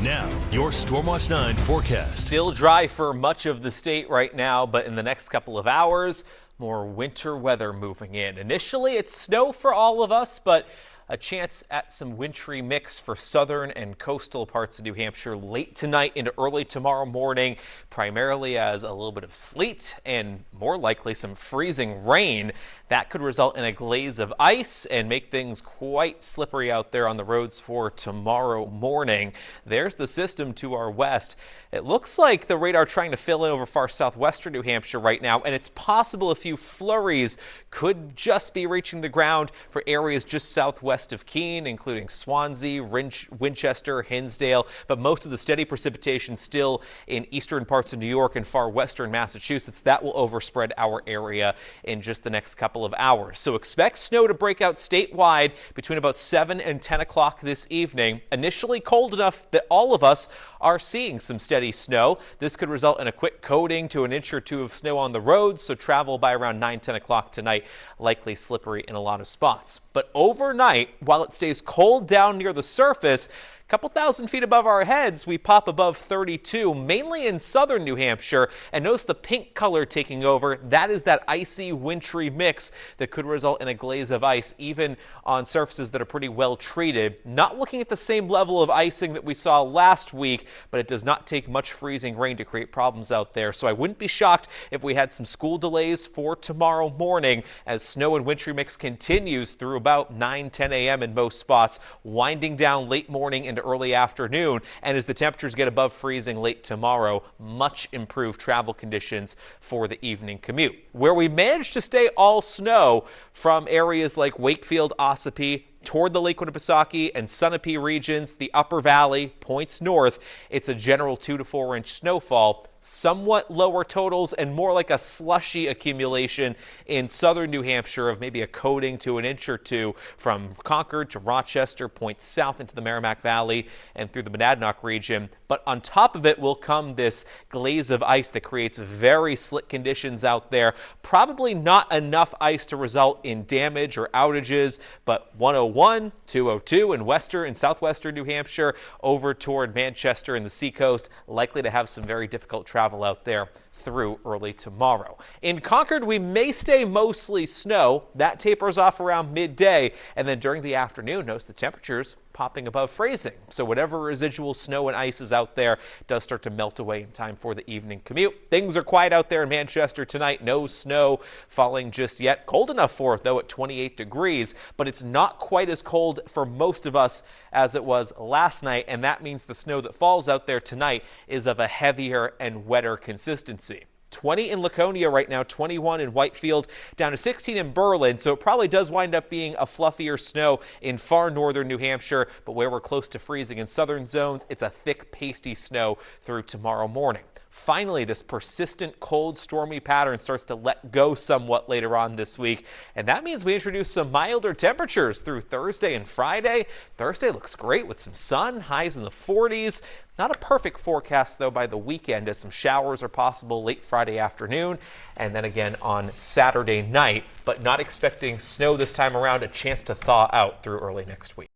Now, your Stormwatch 9 forecast. Still dry for much of the state right now, but in the next couple of hours, more winter weather moving in. Initially, it's snow for all of us, but a chance at some wintry mix for southern and coastal parts of New Hampshire late tonight into early tomorrow morning, primarily as a little bit of sleet and more likely some freezing rain. That could result in a glaze of ice and make things quite slippery out there on the roads for tomorrow morning. There's the system to our west. It looks like the radar trying to fill in over far southwestern New Hampshire right now, and it's possible a few flurries could just be reaching the ground for areas just southwest of Keene, including Swansea, Winchester, Hinsdale, but most of the steady precipitation still in eastern parts of New York and far western Massachusetts. That will overspread our area in just the next couple of hours. So expect snow to break out statewide between about 7 and 10 o'clock this evening. Initially cold enough that all of us are seeing some steady snow. This could result in a quick coating to an inch or two of snow on the roads, so travel by around 9-10 o'clock tonight, likely slippery in a lot of spots. But overnight, while it stays cold down near the surface, couple thousand feet above our heads, we pop above 32, mainly in southern New Hampshire. And notice the pink color taking over. That is that icy, wintry mix that could result in a glaze of ice, even on surfaces that are pretty well treated. Not looking at the same level of icing that we saw last week, but it does not take much freezing rain to create problems out there. So I wouldn't be shocked if we had some school delays for tomorrow morning as snow and wintry mix continues through about 9-10 a.m. in most spots, winding down late morning into early afternoon. And as the temperatures get above freezing late tomorrow, much improved travel conditions for the evening commute. Where we managed to stay all snow from areas like Wakefield, Ossipee, toward the Lake Winnipesaukee and Sunapee regions, the Upper Valley, points north, it's a general 2 to 4 inch snowfall. Somewhat lower totals and more like a slushy accumulation in southern New Hampshire of maybe a coating to an inch or two from Concord to Rochester, points south into the Merrimack Valley and through the Monadnock region. But on top of it will come this glaze of ice that creates very slick conditions out there. Probably not enough ice to result in damage or outages, but 101, 202 in western and southwestern New Hampshire over toward Manchester and the seacoast, likely to have some very difficult travel out there through early tomorrow. In Concord, we may stay mostly snow. That tapers off around midday, and then during the afternoon, notice the temperatures popping above freezing. So whatever residual snow and ice is out there does start to melt away in time for the evening commute. Things are quiet out there in Manchester tonight. No snow falling just yet. Cold enough for it, though, at 28 degrees, but it's not quite as cold for most of us as it was last night, and that means the snow that falls out there tonight is of a heavier and wetter consistency. 20 in Laconia right now, 21 in Whitefield, down to 16 in Berlin. So it probably does wind up being a fluffier snow in far northern New Hampshire, but where we're close to freezing in southern zones, it's a thick, pasty snow through tomorrow morning. Finally, this persistent cold, stormy pattern starts to let go somewhat later on this week, and that means we introduce some milder temperatures through Thursday and Friday. Thursday looks great with some sun, highs in the 40s. Not a perfect forecast, though, by the weekend, as some showers are possible late Friday afternoon and then again on Saturday night, but not expecting snow this time around, a chance to thaw out through early next week.